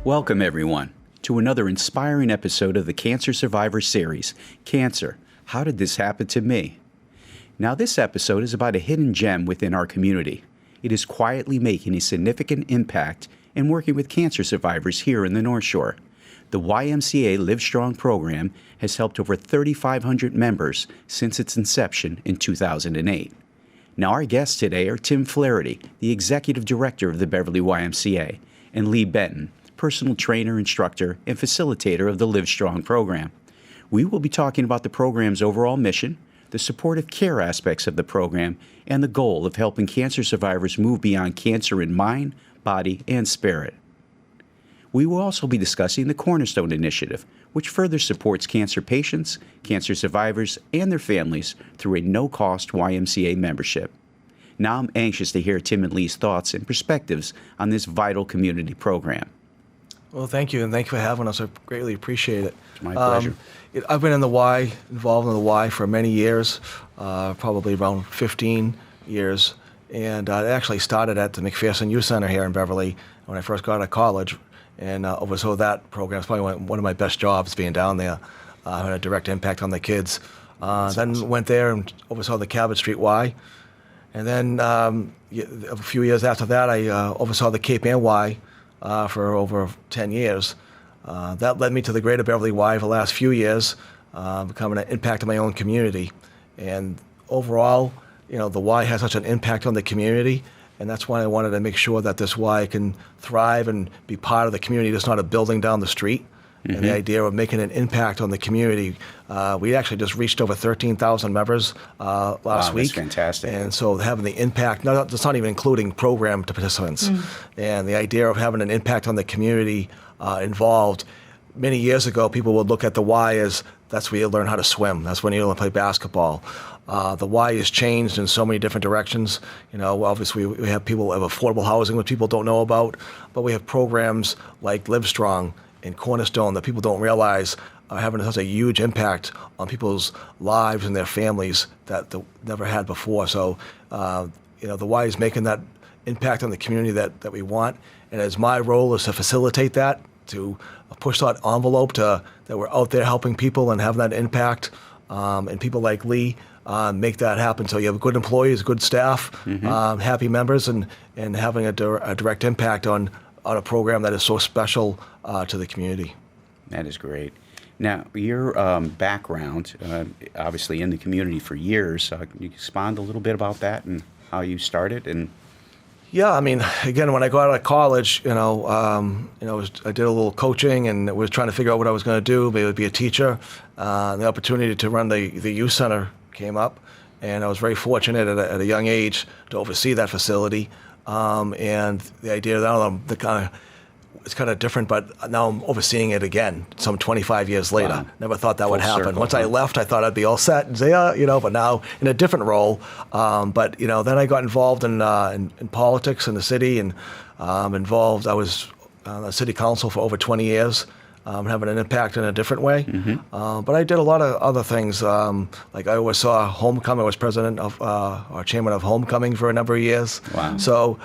Welcome, everyone, to another inspiring episode of the Cancer Survivor Series, Cancer, How Did This Happen to Me? Now, this episode is about a hidden gem within our community. It is quietly making a significant impact and working with cancer survivors here in the Northshore. The YMCA Livestrong Program has helped over 3,500 members since its inception in 2008. Now, our guests today are Tim Flaherty, the Executive Director of the Beverly YMCA, and Lee Benton, personal trainer, instructor, and facilitator of the Livestrong Program. We will be talking about the program's overall mission, the supportive care aspects of the program, and the goal of helping cancer survivors move beyond cancer in mind, body, and spirit. We will also be discussing the Cornerstone Initiative, which further supports cancer patients, cancer survivors, and their families through a no-cost YMCA membership. Now I'm anxious to hear Tim and Lee's thoughts and perspectives on this vital community program. Well, thank you, and thank you for having us. I greatly appreciate it. It's my pleasure. I've been involved in the Y for many years, probably around 15 years, and I actually started at the McPherson Youth Center here in Beverly when I first got out of college, and oversaw that program. It's probably one of my best jobs being down there. Had a direct impact on the kids. Then awesome. Went there and oversaw the Cabot Street Y, and then a few years after that, I oversaw the Cape Ann Y. For over 10 years. That led me to the Greater Beverly Y for the last few years, becoming an impact on my own community. And overall, the Y has such an impact on the community, and that's why I wanted to make sure that this Y can thrive and be part of the community. It's not a building down the street. Mm-hmm. And the idea of making an impact on the community. We actually just reached over 13,000 members last week. That's fantastic. And so having the impact, that's not even including program participants. And the idea of having an impact on the community involved. Many years ago, people would look at the Y as that's where you learn how to swim. That's when you learn to play basketball. The Y has changed in so many different directions. Obviously we have people who have affordable housing, which people don't know about, but we have programs like Livestrong and Cornerstone that people don't realize are having such a huge impact on people's lives and their families that they never had before. So, the Y is making that impact on the community that we want. And as my role is to facilitate that, to push that envelope that we're out there helping people and having that impact, and people like Lee make that happen. So you have good employees, good staff, happy members, and having a direct impact on a program that is so special to the community. That is great. Now, your background, obviously in the community for years, can you expand a little bit about that and how you started? And yeah, I mean, again, when I got out of college, I did a little coaching and was trying to figure out what I was going to do, maybe be a teacher. The opportunity to run the youth center came up, and I was very fortunate at a young age to oversee that facility. And the idea that it's kind of different, but now I'm overseeing it again, some 25 years later. Wow. Never thought that would happen. Circle, Once I left, I thought I'd be all set and say, but now in a different role. But then I got involved in politics in the city, and I was on the city council for over 20 years. Having an impact in a different way. But I did a lot of other things. Like I oversaw Homecoming. I was president of, or chairman of Homecoming for a number of years. Wow. So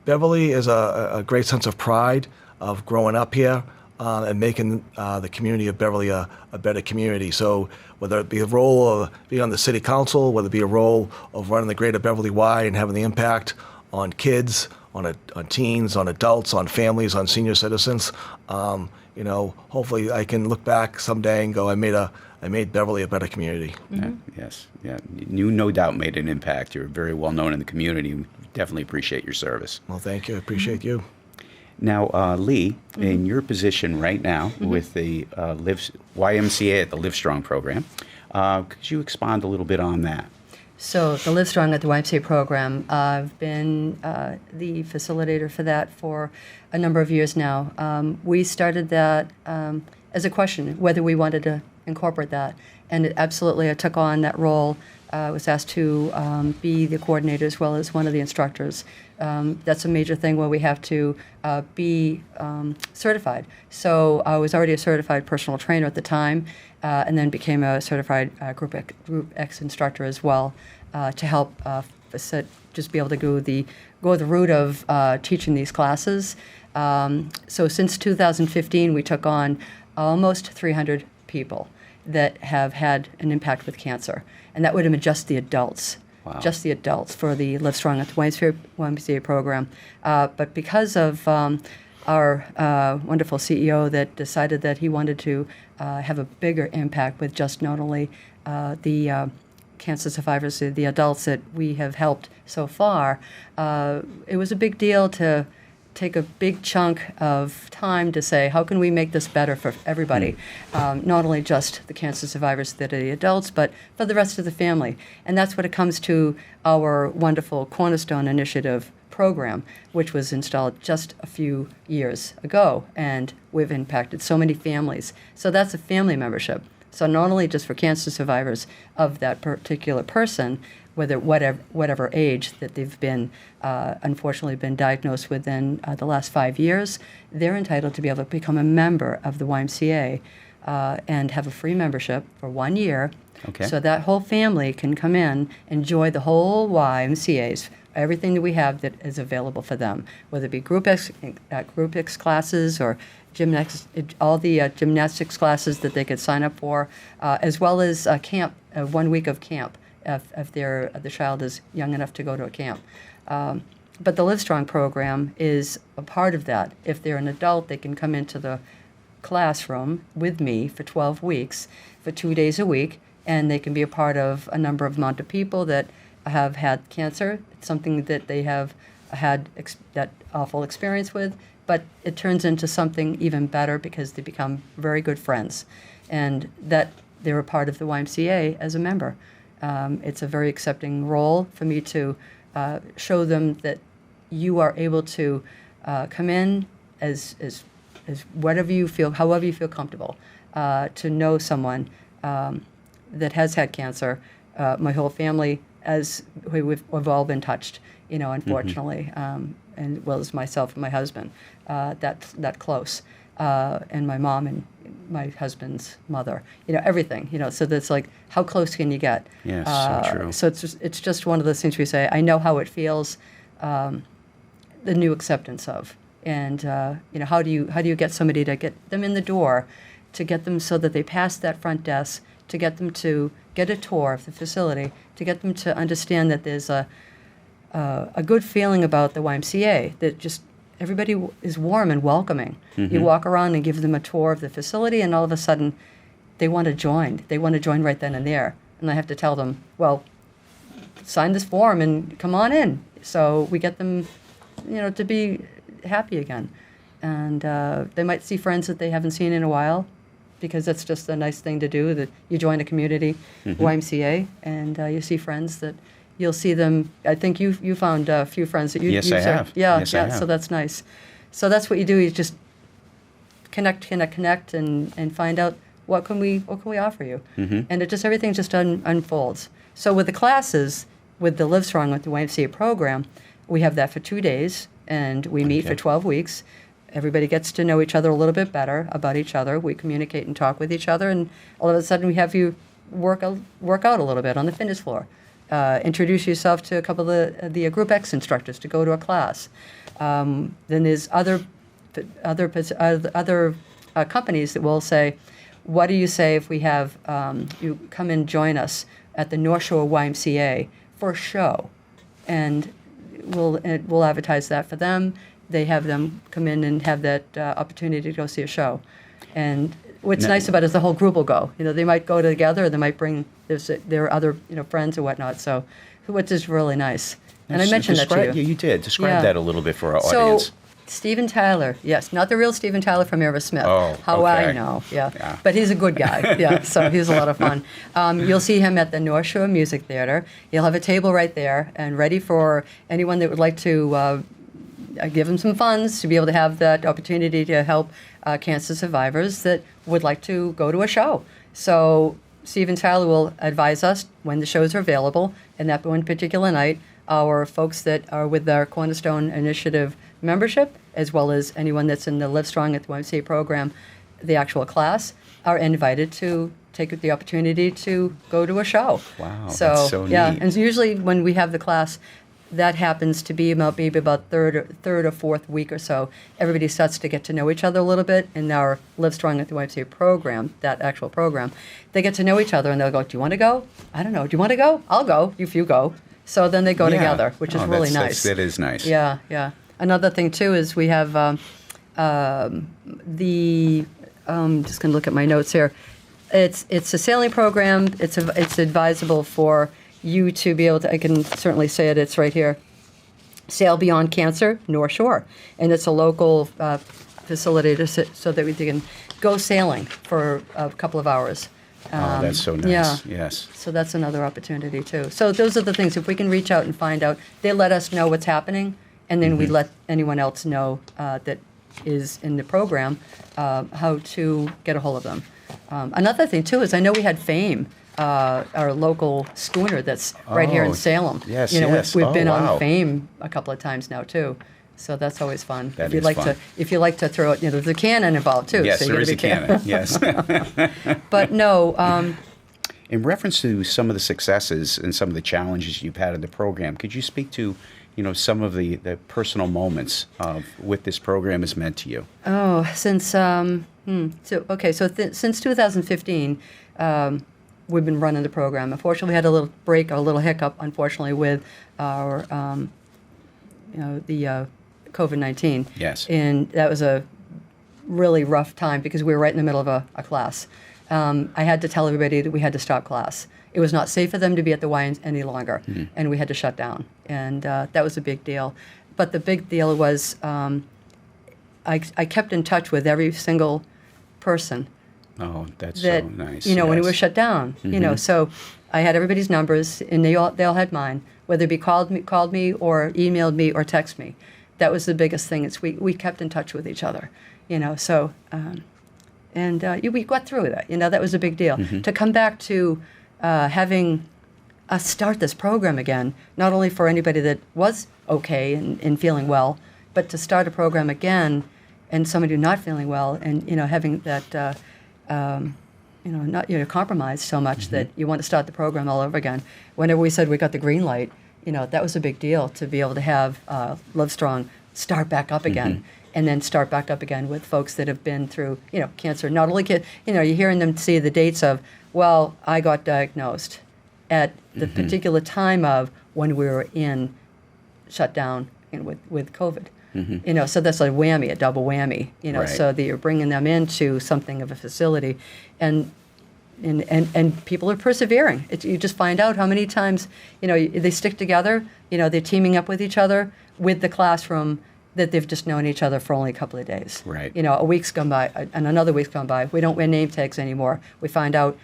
Beverly is a great sense of pride of growing up here and making the community of Beverly a better community. So whether it be a role of being on the city council, whether it be a role of running the Greater Beverly Y and having the impact on kids, on teens, on adults, on families, on senior citizens, hopefully I can look back someday and go, I made Beverly a better community. Yes, yeah. You no doubt made an impact. You're very well known in the community. We definitely appreciate your service. Well, thank you. I appreciate you. Now, Lee, in your position right now with the YMCA at the Livestrong Program, could you expand a little bit on that? So the Livestrong at the YMCA program, I've been the facilitator for that for a number of years now. We started that as a question, whether we wanted to incorporate that. And absolutely, I took on that role. I was asked to be the coordinator as well as one of the instructors. That's a major thing where we have to be certified. So I was already a certified personal trainer at the time, and then became a certified Group X instructor as well to help just be able to go the route of teaching these classes. So since 2015, we took on almost 300 people that have had an impact with cancer. And that would have been just the adults. Wow. Just the adults for the Livestrong at the YMCA program. But because of our wonderful CEO that decided that he wanted to have a bigger impact with just not only the cancer survivors, the adults that we have helped so far, it was a big deal to take a big chunk of time to say, how can we make this better for everybody? Not only just the cancer survivors that are the adults, but for the rest of the family. And that's what it comes to our wonderful Cornerstone Initiative program, which was installed just a few years ago. And we've impacted so many families. So that's a family membership. So not only just for cancer survivors of that particular person, whatever age that they've been, unfortunately, been diagnosed within the last 5 years, they're entitled to be able to become a member of the YMCA and have a free membership for 1 year. Okay. So that whole family can come in, enjoy the whole YMCA's, everything that we have that is available for them, whether it be group X classes or gymnastics, all the gymnastics classes that they could sign up for, as well as camp, 1 week of camp, if the child is young enough to go to a camp. But the Livestrong program is a part of that. If they're an adult, they can come into the classroom with me for 12 weeks, for 2 days a week, and they can be a part of a number of amount of people that have had cancer. It's something that they have had that awful experience with, but it turns into something even better because they become very good friends, and that they're a part of the YMCA as a member. It's a very accepting role for me to show them that you are able to come in as whatever you feel, however you feel comfortable, to know someone that has had cancer. My whole family, as we've all been touched, unfortunately, and well as myself and my husband, that close, and my mom and my husband's mother, everything, so that's like, how close can you get? Yes, so true. So it's just one of those things we say, I know how it feels, the new acceptance of, and how do you get somebody to get them in the door, to get them so that they pass that front desk, to get them to get a tour of the facility, to get them to understand that there's a good feeling about the YMCA, that just everybody is warm and welcoming. Mm-hmm. You walk around and give them a tour of the facility, and all of a sudden, they want to join. They want to join right then and there. And I have to tell them, well, sign this form and come on in. So we get them, to be happy again. And they might see friends that they haven't seen in a while, because that's just a nice thing to do, that you join a community, YMCA, and you see friends that you'll see them. I think you found a few friends that you. Yes, I have. Yeah, Yes, I have. So that's nice. So that's what you do. You just connect, and find out what can we offer you, and everything just unfolds. So with the classes, with the Livestrong with the YMCA program, we have that for 2 days, and we meet for 12 weeks. Everybody gets to know each other a little bit better about each other. We communicate and talk with each other, and all of a sudden we have you work out a little bit on the fitness floor. Introduce yourself to a couple of the Group X instructors to go to a class. Then there's other companies that will say, what do you say if we have you come and join us at the Northshore YMCA for a show? And we'll advertise that for them. They have them come in and have that opportunity to go see a show. And what's nice about it is the whole group will go. They might go together, or they might bring their other friends or whatnot. So, which is really nice. And I mentioned that to you. Yeah, you did. Describe Yeah. that a little bit for our So, audience. Steven Tyler, yes, not the real Steven Tyler from Aerosmith. Oh, How okay. I know, yeah. Yeah. But he's a good guy, yeah, so he's a lot of fun. You'll see him at the Northshore Music Theater. He'll have a table right there and ready for anyone that would like to give him some funds to be able to have that opportunity to help cancer survivors that would like to go to a show. So Steven Tyler will advise us when the shows are available, and that one particular night, our folks that are with our Cornerstone Initiative membership, as well as anyone that's in the Livestrong at the YMCA program, the actual class, are invited to take the opportunity to go to a show. Wow, so, that's so yeah, neat. and usually when we have the class, that happens to be about maybe about third or fourth week or so. Everybody starts to get to know each other a little bit in our Livestrong at the YMCA program, that actual program. They get to know each other and they'll go, do you want to go? I don't know. Do you want to go? I'll go if you go. So then they go together, which is really nice. That is nice. Yeah, yeah. Another thing too is we have I'm just going to look at my notes here. It's a sailing program. It's advisable for you to be able to, I can certainly say it, it's right here, Sail Beyond Cancer, Northshore. And it's a local facility so that we can go sailing for a couple of hours. That's so nice. Yeah. Yes. So that's another opportunity too. So those are the things, if we can reach out and find out, they let us know what's happening, and then we let anyone else know that is in the program how to get a hold of them. Another thing too is I know we had FAME, our local schooner that's right here in Salem. Yes, you know, yes. we've been wow. on FAME a couple of times now too. So that's always fun. That if you is like fun. if you like to throw it, there's a cannon involved too. Yes, so you there is gotta a be careful. cannon. Yes. But no, In reference to some of the successes and some of the challenges you've had in the program, could you speak to, some of the personal moments of what this program has meant to you? since since 2015, we've been running the program. Unfortunately, we had a little break, a little hiccup, unfortunately, with our the COVID-19. Yes. And that was a really rough time because we were right in the middle of a class. I had to tell everybody that we had to stop class. It was not safe for them to be at the Y any longer, and we had to shut down. And that was a big deal. But the big deal was I kept in touch with every single person Oh, that's that, so nice. when it Yes. was shut down. So I had everybody's numbers, and they all had mine, whether it be called me or emailed me or text me. That was the biggest thing. It's we kept in touch with each other, So we got through that. That was a big deal. To come back to having us start this program again, not only for anybody that was okay and feeling well, but to start a program again and somebody who's not feeling well, and having that not compromised so much that you want to start the program all over again. Whenever we said we got the green light, that was a big deal to be able to have Livestrong start back up again. And then start back up again with folks that have been through, cancer. Not only, you're hearing them see the dates of, well, I got diagnosed at the particular time of when we were in shutdown with COVID. So that's a whammy, a double whammy. Right. So that you're bringing them into something of a facility, and people are persevering. You just find out how many times, they stick together. They're teaming up with each other with the classroom that they've just known each other for only a couple of days. Right. A week's gone by, and another week's gone by. We don't wear name tags anymore. We find out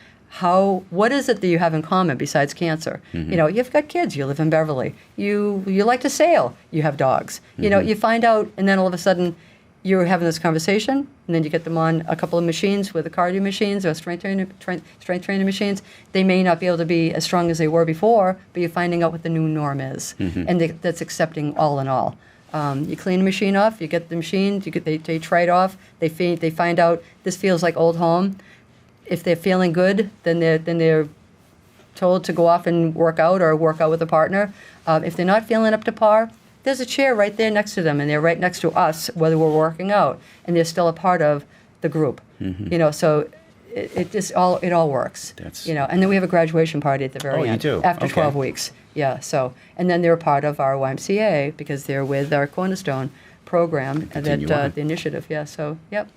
what is it that you have in common besides cancer? You've got kids. You live in Beverly. You like to sail. You have dogs. You find out, and then all of a sudden, you're having this conversation, and then you get them on a couple of machines, with the cardio machines or strength training machines. They may not be able to be as strong as they were before, but you're finding out what the new norm is, and that's accepting all in all. You clean a machine off, you get the machine, they try it off, they find out this feels like old home. If they're feeling good, then they're told to go off and work out with a partner. If they're not feeling up to par, there's a chair right there next to them, and they're right next to us, whether we're working out, and they're still a part of the group. So it all works. And then we have a graduation party at the very end. You do? After Okay. 12 weeks. Yeah, and then they're a part of our YMCA because they're with our Cornerstone program, Continue the on. initiative. Yeah, so, yep.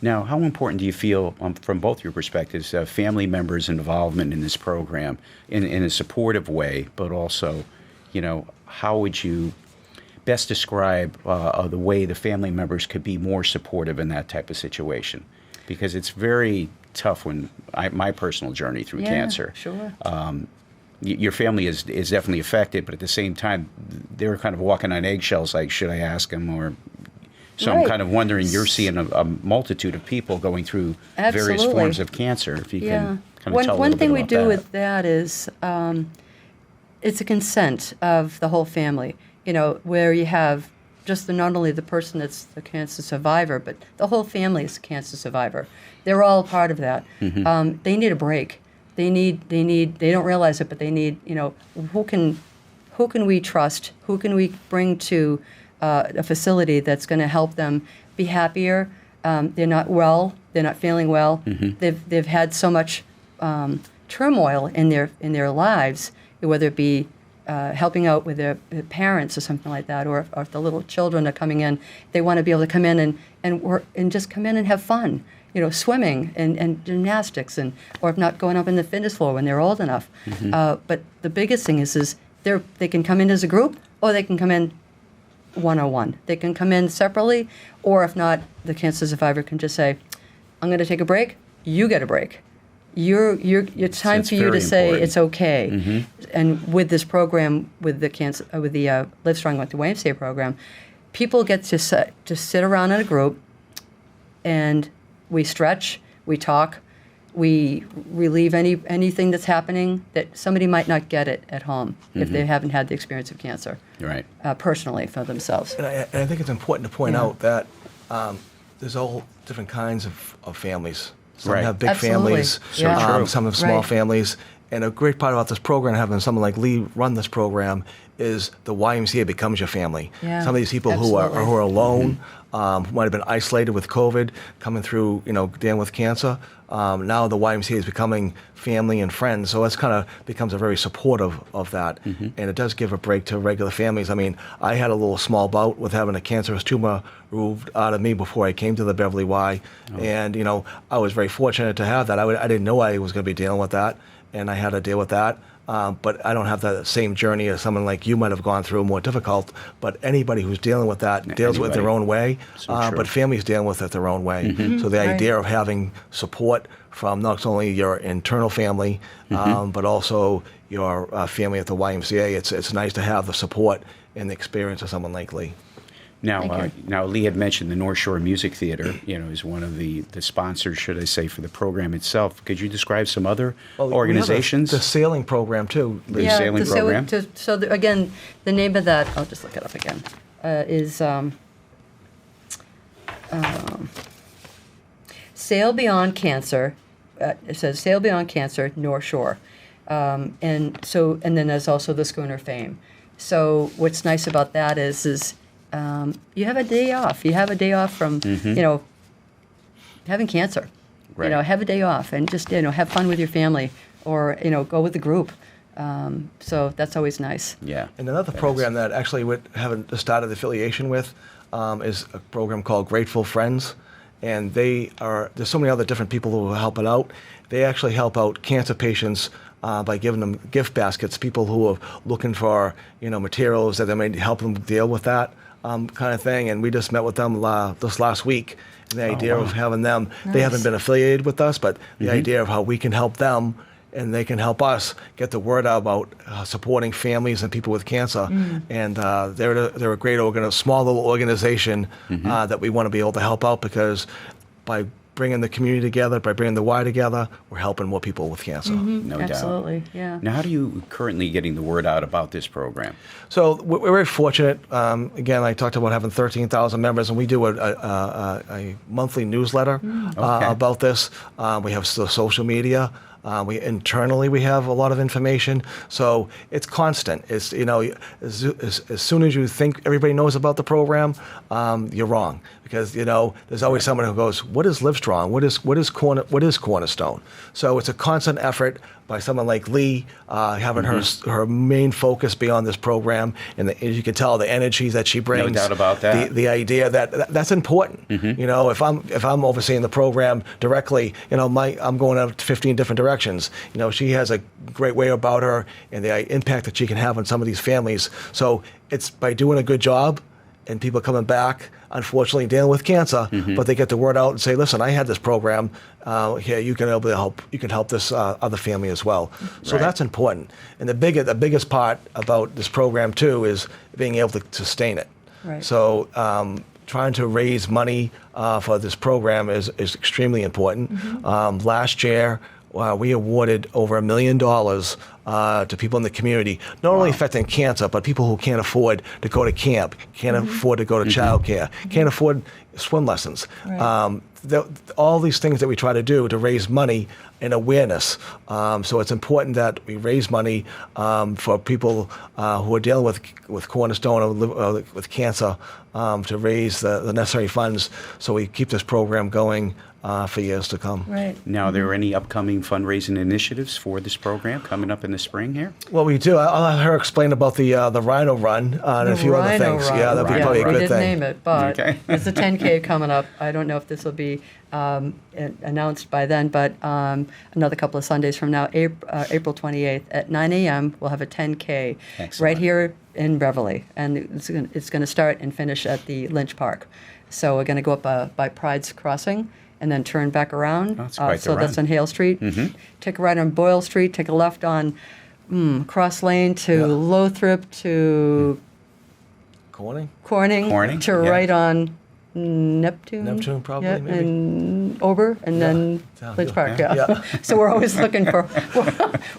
Now, how important do you feel, from both your perspectives, family members' involvement in this program in a supportive way, but also, how would you best describe the way the family members could be more supportive in that type of situation? Because it's very tough my personal journey through cancer. Sure. Your family is definitely affected, but at the same time, they're kind of walking on eggshells, like, should I ask them? So Right. I'm kind of wondering, you're seeing a multitude of people going through various Absolutely. forms of cancer. If you can kind of tell a One little thing bit we about do that. with that is it's a consent of the whole family, where you have just not only the person that's the cancer survivor, but the whole family is a cancer survivor. They're all part of that. They need a break. They don't realize it, but they need, who can who can we trust? Who can we bring to a facility that's going to help them be happier? They're not well. They're not feeling well. They've had so much turmoil in their lives, whether it be helping out with their parents or something like that, or if the little children are coming in, they want to be able to come in and work and just come in and have fun. Swimming and gymnastics, or if not, going up in the fitness floor when they're old enough. But the biggest thing is they can come in as a group, or they can come in one-on-one. They can come in separately, or if not, the cancer survivor can just say, "I'm going to take a break. You get a break. It's time for you to say it's okay." And with this program, with the Livestrong with the YMCA program, people get to sit around in a group, and we stretch, we talk, we relieve anything that's happening that somebody might not get it at home if they haven't had the experience of cancer, right? Personally for themselves. And I think it's important to point out that there's all different kinds of families. Some have big families, some have small families. And a great part about this program, having someone like Lee run this program, is the YMCA becomes your family. Some of these people who are alone, who might have been isolated with COVID, coming through, dealing with cancer. Now the YMCA is becoming family and friends, so it's kind of becomes a very supportive of that, and it does give a break to regular families. I mean, I had a little small bout with having a cancerous tumor removed out of me before I came to the Beverly Y, and I was very fortunate to have that. I didn't know I was going to be dealing with that, and I had to deal with that. But I don't have that same journey as someone like you might have gone through, more difficult. But anybody who's dealing with that deals with it their own way. But families dealing with it their own way. So the idea of having support from not only your internal family, but also your family at the YMCA, it's nice to have the support and the experience of someone like Lee. Now, Lee had mentioned the Northshore Music Theater, is one of the sponsors, should I say, for the program itself. Could you describe some other organizations? The sailing program, too. The sailing program? Again, the name of that, I'll just look it up again, is Sail Beyond Cancer. It says Sail Beyond Cancer, Northshore. And then there's also the Schooner Fame. So what's nice about that is you have a day off. You have a day off from, having cancer. Right. Have a day off and just, have fun with your family or, go with the group. So that's always nice. Yeah. And another program that actually we haven't started affiliation with is a program called Grateful Friends. And there's so many other different people who help it out. They actually help out cancer patients by giving them gift baskets, people who are looking for, materials that they may help them deal with that. Kind of thing, and we just met with them this last week. And the idea of having them, they haven't been affiliated with us, but the idea of how we can help them and they can help us get the word out about supporting families and people with cancer. And they're a great small little organization that we want to be able to help out, because by bringing the community together, by bringing the Y together, we're helping more people with cancer. No doubt. Absolutely, yeah. Now, how do you currently getting the word out about this program? So we're very fortunate. Again, I talked about having 13,000 members, and we do a monthly newsletter about this. We have the social media. Internally, we have a lot of information, so it's constant. It's as soon as you think everybody knows about the program, you're wrong, because there's always someone who goes, "What is Livestrong? What is Cornerstone?" So it's a constant effort by someone like Lee, having her main focus be on this program, and as you can tell, the energy that she brings. No doubt about that. The idea that's important. If I'm overseeing the program directly, I'm going out 15 different directions. She has a great way about her and the impact that she can have on some of these families. So it's by doing a good job and people coming back, unfortunately dealing with cancer, but they get the word out and say, "Listen, I had this program. Here, you can help. You can help this other family as well." So that's important. And the biggest part about this program too is being able to sustain it. Right. So trying to raise money for this program is extremely important. Last year, we awarded over $1 million to people in the community, not only affecting cancer, but people who can't afford to go to camp, can't afford to go to childcare, can't afford swim lessons. Right. All these things that we try to do to raise money and awareness. So it's important that we raise money for people who are dealing with Cornerstone or with cancer to raise the necessary funds so we keep this program going for years to come. Right. Now, are there any upcoming fundraising initiatives for this program coming up in the spring here? Well, we do. I'll have her explain about the Rhino Run and a few other things. Run. Yeah, that'd be probably a we good didn't thing. name it, but Okay. there's a 10K coming up. I don't know if this will be announced by then, but another couple of Sundays from now, April 28th at 9 a.m., we'll have a 10K Excellent. right here in Beverly. And it's going to start and finish at the Lynch Park. So we're going to go up by Pride's Crossing and then turn back around. Oh, that's quite the so that's run. on Hale Street. Take a right on Boyle Street, take a left on Cross Lane to Lothrop to Corning? Corning, to yeah. right on Neptune, probably, yeah, maybe. and Ober, and then Sounds Lynch good. Park. Yeah. Yeah. So we're always looking for.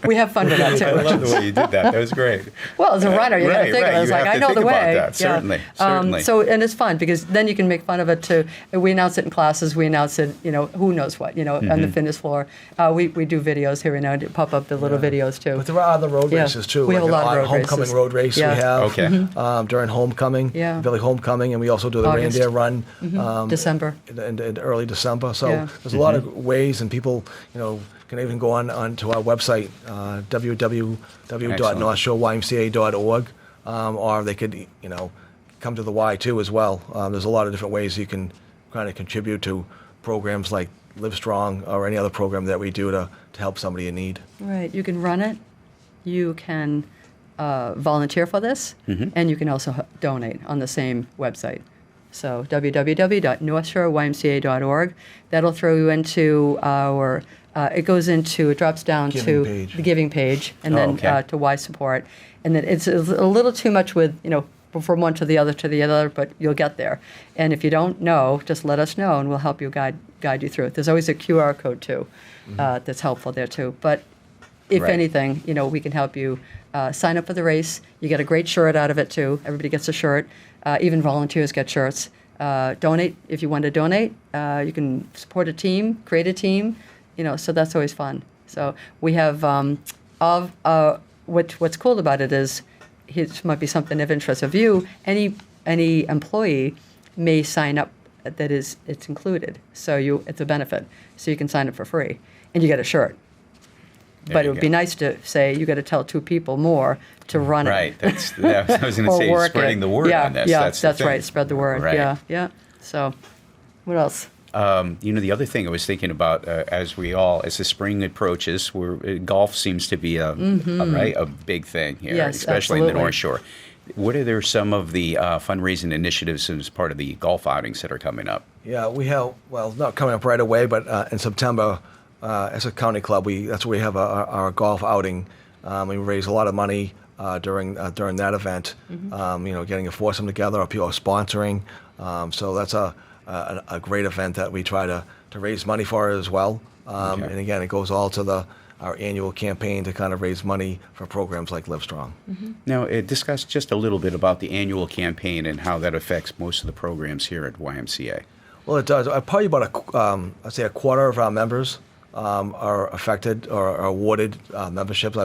We have fun with that I love too. the way you did that. That was great. Well, as a runner, you got to Right, think right. of it. It's You like have I to know think the about way. that. Certainly, certainly. So and it's fun because then you can make fun of it too. We announce it in classes. We announce it. Who knows what. On the fitness floor. We do videos here and now. Pop up the little videos too. But there are other road Yeah. races too. We have a lot of road homecoming races. road race Yeah. we have Okay. during homecoming, Yeah. Billy Homecoming, and we also do the August. reindeer run December. in early December. So Yeah. there's a lot of ways, and people can even go onto our website www.northshoreymca.org, or they could come to the Y too as well. There's a lot of different ways you can kind of contribute to programs like Livestrong or any other program that we do to help somebody in need. Right. You can run it. You can volunteer for this, and you can also donate on the same website. So www.northshoreymca.org. That'll throw you into our. It drops down Giving to page. the giving page, and Oh, then okay. to Y support. And then it's a little too much with from one to the other, but you'll get there. And if you don't know, just let us know, and we'll help you guide you through it. There's always a QR code too, that's helpful there too. But if Right. anything, we can help you sign up for the race. You get a great shirt out of it too. Everybody gets a shirt. Even volunteers get shirts. Donate if you want to donate. You can support a team, create a team. So that's always fun. So we have what's cool about it is it might be something of interest of you. Any employee may sign up. It's included. So it's a benefit. So you can sign up for free, and you get a shirt. There But you it would go. be nice to say you got to tell 2 people more to run Right. it. That's I was going to Or say work spreading it. the word yeah, on this. Yeah, That's the thing. right. Spread the word. Right. Yeah. So, what else? The other thing I was thinking about as the spring approaches, golf seems to be a big thing here, Yes, especially in the absolutely. North Shore. What are some of the fundraising initiatives as part of the golf outings that are coming up? Yeah, we have, not coming up right away, but in September, as a county club, that's where we have our golf outing. We raise a lot of money during that event, getting a foursome together, or people are sponsoring. So that's a great event that we try to raise money for as well. Okay. And again, it goes all to our annual campaign to kind of raise money for programs like Livestrong. Now, discuss just a little bit about the annual campaign and how that affects most of the programs here at YMCA. Well, it does. Probably about I'd say a quarter of our members are affected or are awarded memberships.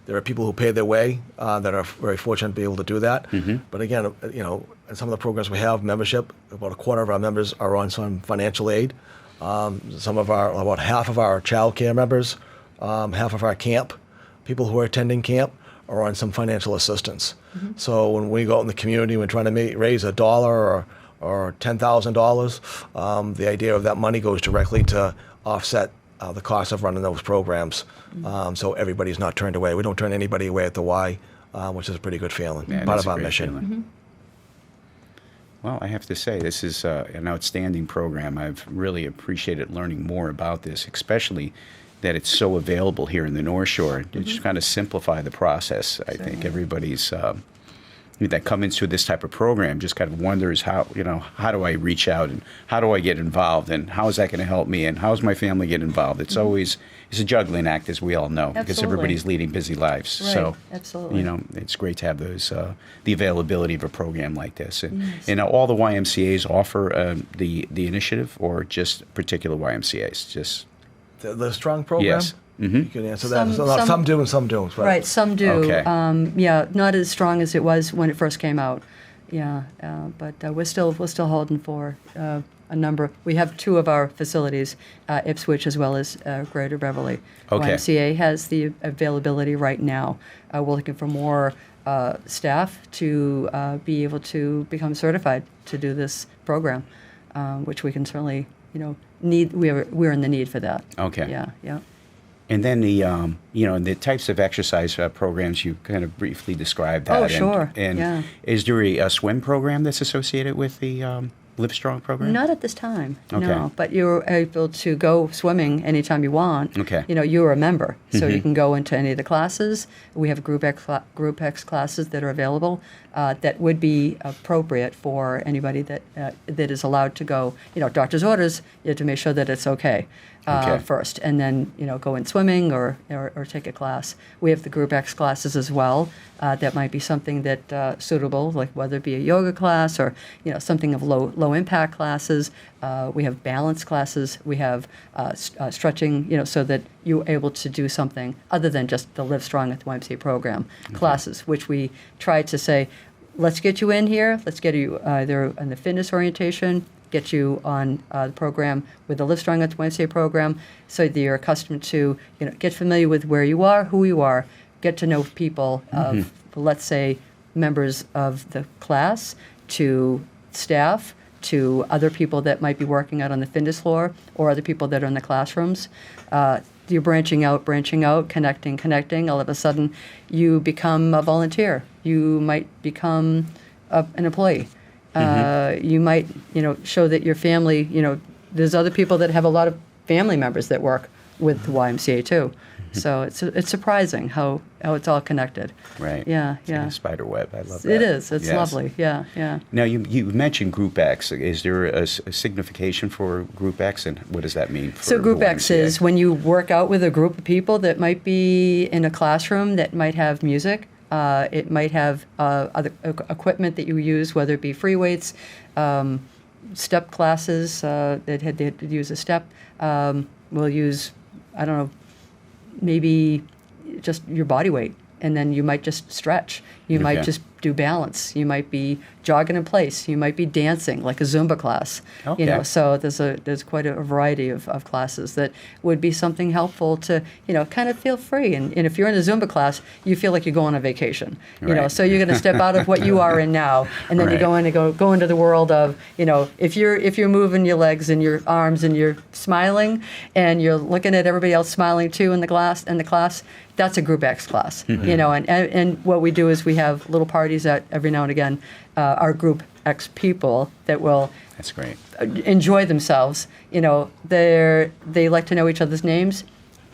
There are people who pay their way that are very fortunate to be able to do that. But again, in some of the programs we have membership, about a quarter of our members are on some financial aid. About half of our child care members, half of our camp, people who are attending camp, are on some financial assistance. So when we go out in the community, we're trying to raise $1 or $10,000. The idea of that money goes directly to offset the cost of running those programs. So everybody's not turned away. We don't turn anybody away at the Y, which is a pretty good feeling. Yeah, Part that's of a our great mission. feeling. Well, I have to say, this is an outstanding program. I've really appreciated learning more about this, especially that it's so available here in the North Shore. To just kind of simplify the process. I think everybody's that come into this type of program just kind of wonders how do I reach out and how do I get involved and how is that going to help me and how is my family get involved? It's always it's a juggling act, as we all know, because Absolutely. everybody's leading busy lives. Right. So Absolutely. it's great to have those the availability of a program like this. And all the YMCA's offer the initiative, or just particular YMCA's? Just The Livestrong Program? Yes. Mm-hmm. You can answer that. Some do and some don't. But Right, some do. Okay. Not as strong as it was when it first came out. Yeah, but we're still holding for a number. We have two of our facilities, Ipswich as well as Greater Beverly. Okay. YMCA has the availability right now. We're looking for more staff to be able to become certified to do this program, which we can certainly, need. We're in the need for that. Okay. Yeah. And then the types of exercise programs you kind of briefly described. Oh, that. sure. And Yeah. is there a swim program that's associated with the Livestrong program? Not at this time, Okay. no. But you're able to go swimming anytime you want. Okay. You're a member, so you can go into any of the classes. We have Group X classes that are available that would be appropriate for anybody that is allowed to go. Doctor's orders. You have to make sure that it's okay. Okay. First, and then go in swimming or take a class. We have the Group X classes as well. That might be something that suitable, like whether it be a yoga class or something of low impact classes. We have balance classes. We have stretching, so that you're able to do something other than just the Livestrong at the YMCA program classes, which we try to say, let's get you in here. Let's get you either in the fitness orientation, get you on the program with the Livestrong at the YMCA program, so that you're accustomed to, get familiar with where you are, who you are, get to know people of, let's say, members of the class, to staff, to other people that might be working out on the fitness floor, or other people that are in the classrooms. You're branching out, connecting. All of a sudden, you become a volunteer. You might become an employee. You might, show that your family, there's other people that have a lot of family members that work with the YMCA too. So it's surprising how it's all connected. Right. Yeah. It's like a spider web. I love that. It is. It's Yes. lovely. Yeah. Now, you mentioned Group X. Is there a signification for Group X, and what does that mean for So Group the X YMCA? is when you work out with a group of people that might be in a classroom that might have music. It might have other equipment that you use, whether it be free weights, step classes that had to use a step. We'll use, maybe just your body weight, and then you might just stretch. You might Okay. just do balance. You might be jogging in place. You might be dancing, like a Zumba class. Okay. So there's quite a variety of classes that would be something helpful to, kind of feel free. And if you're in a Zumba class, you feel like you're going on vacation. Right. So you're going to step out of what you are in now, and then Right. you go into the world of, if you're moving your legs and your arms and you're smiling and you're looking at everybody else smiling too in the class, that's a Group X class. And what we do is we have little parties that every now and again our Group X people that will That's great. enjoy themselves. They like to know each other's names.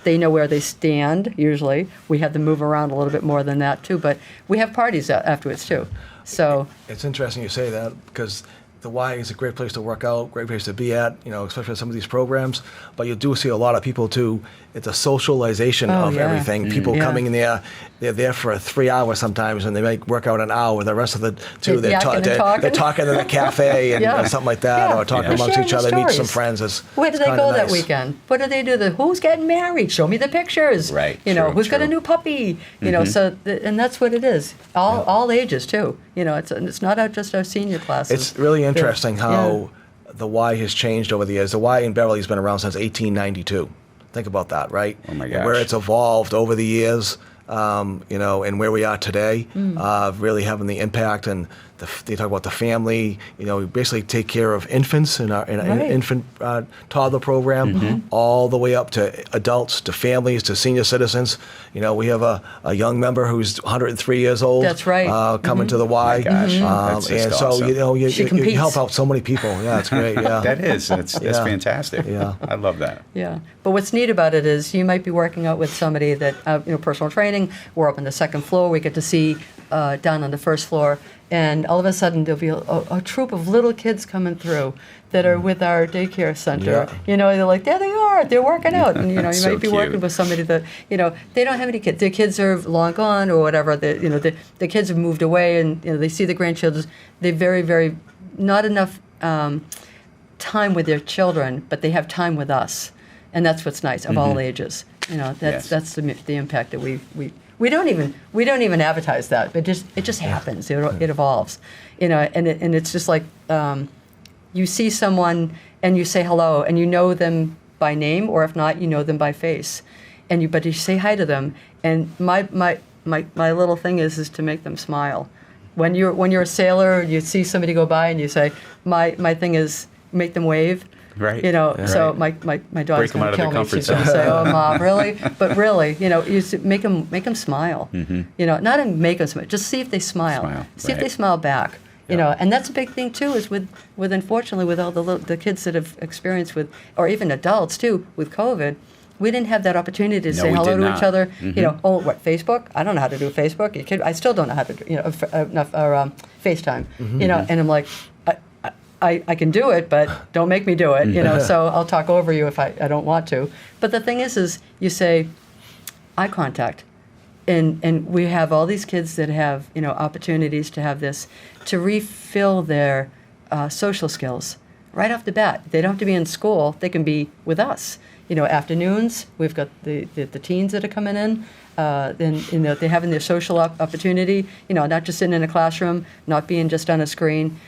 They know where they stand, usually. We have them move around a little bit more than that, too. But we have parties afterwards, too. So It's interesting you say that, because the Y is a great place to work out, great place to be at, especially with some of these programs. But you do see a lot of people, too. It's a socialization of yeah. everything. People Yeah. coming in there, they're there for 3 hours sometimes, and they might work out an hour. The rest of the two, They're yakking and talking. they're talking in the cafe and Yeah. something like that, Yeah. or talking Yeah. amongst Sharing each the other, meet some stories. friends. where do they kinda go that nice. weekend? What do they do? Who's getting married? Show me the pictures. Right, Who's got a true. new puppy? And that's what it is. All ages, too. It's not just our senior classes. It's really interesting Yeah. how the Y has changed over the years. The Y in Beverly has been around since 1892. Think about that, right? Oh, my And where gosh. it's evolved over the years, and where we are today, really having the impact. And they talk about the family. We basically take care of infants in our Right. infant toddler program, all the way up to adults, to families, to senior citizens. We have a young member who's 103 years old. That's right. Coming to the Y. My gosh, that's just and so awesome. you She you competes. help out so many people. Yeah, it's great. Yeah. That's Yeah. fantastic. Yeah. I love that. Yeah, but what's neat about it is you might be working out with somebody that, personal training. We're up on the second floor. We get to see down on the first floor, and all of a sudden there'll be a troop of little kids coming through that are with our daycare center. Yeah. They're like, there they are, they're working out. And, you That's might so be working cute. with somebody that, they don't have any kids. Their kids are long gone or whatever. The kids have moved away, and, they see the grandchildren. They very, very, not enough time with their children, but they have time with us. And that's what's nice, of all ages. Yes. That's the impact that we don't even advertise that. It just happens. It evolves, and it's just like you see someone and you say hello and you know them by name, or if not, you know them by face, but you say hi to them. And my little thing is to make them smile. When you're a sailor, you see somebody go by and you say, my thing is make them wave. Right. So my daughter's them going out to of kill their me. She's comfort going to say, "Oh, Mom, really?" But really, you make them smile. Not even make them smile. Just see if they smile. See if they smile back. And that's a big thing too. Is with unfortunately with all the kids that have experienced with, or even adults too, with COVID. We didn't have that opportunity to say we hello did to not. each other. Facebook? I don't know how to do Facebook. I still don't know how to do, FaceTime. And I'm like, I can do it, but don't make me do it. So I'll talk over you if I don't want to. But the thing is you say eye contact, and we have all these kids that have opportunities to have this, to refill their social skills right off the bat. They don't have to be in school. They can be with us. Afternoons, we've got the teens that are coming in. Then they're having their social opportunity. Not just sitting in a classroom, not being just on a screen.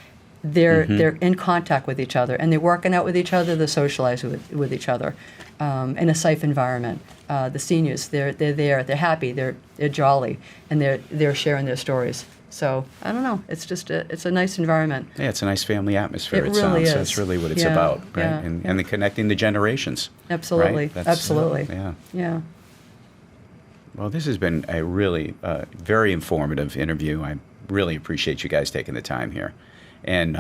They're in contact with each other, and they're working out with each other. They're socializing with each other in a safe environment. The seniors, they're there. They're happy. They're jolly, and they're sharing their stories. So I don't know. It's just it's a nice environment. Yeah, it's a nice family atmosphere. It It really sounds. is. That's really what it's Yeah, about, right? yeah, And the connecting the generations. Absolutely. Right? That's- Absolutely. Yeah. Yeah. Well, this has been a really very informative interview. I really appreciate you guys taking the time here. And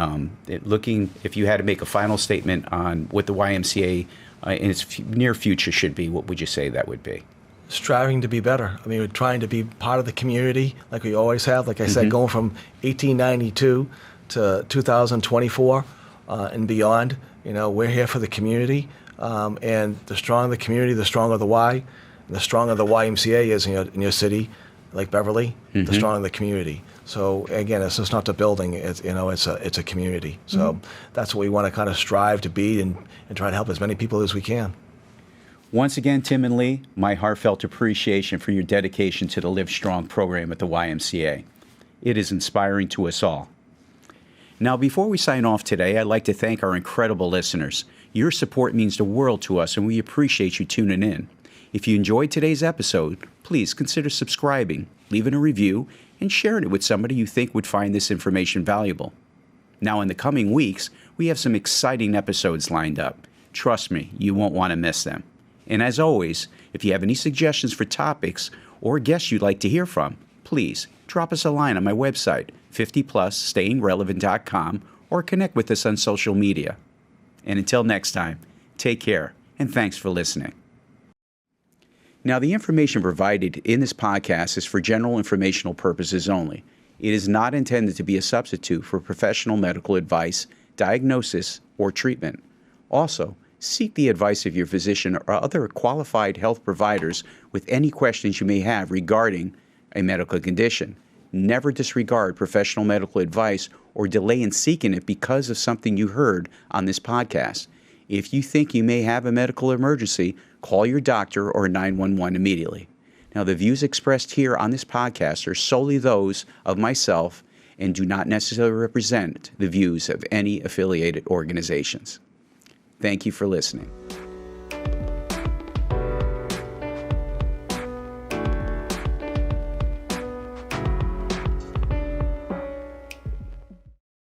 if you had to make a final statement on what the YMCA in its near future should be, what would you say that would be? Striving to be better. We're trying to be part of the community like we always have. Like I said, going from 1892 to 2024 and beyond. We're here for the community. And the stronger the community, the stronger the Y. And the stronger the YMCA is in your city, like Beverly, the stronger the community. So again, it's just not the building. It's a community. So that's what we want to kind of strive to be and try to help as many people as we can. Once again, Tim and Lee, my heartfelt appreciation for your dedication to the Livestrong program at the YMCA. It is inspiring to us all. Now, before we sign off today, I'd like to thank our incredible listeners. Your support means the world to us, and we appreciate you tuning in. If you enjoyed today's episode, please consider subscribing, leaving a review, and sharing it with somebody you think would find this information valuable. Now, in the coming weeks, we have some exciting episodes lined up. Trust me, you won't want to miss them. And as always, if you have any suggestions for topics or guests you'd like to hear from, please drop us a line on my website, 50plusstayingrelevant.com, or connect with us on social media. And until next time, take care, and thanks for listening. Now, the information provided in this podcast is for general informational purposes only. It is not intended to be a substitute for professional medical advice, diagnosis, or treatment. Also, seek the advice of your physician or other qualified health providers with any questions you may have regarding a medical condition. Never disregard professional medical advice or delay in seeking it because of something you heard on this podcast. If you think you may have a medical emergency, call your doctor or 911 immediately. Now, the views expressed here on this podcast are solely those of myself and do not necessarily represent the views of any affiliated organizations. Thank you for listening.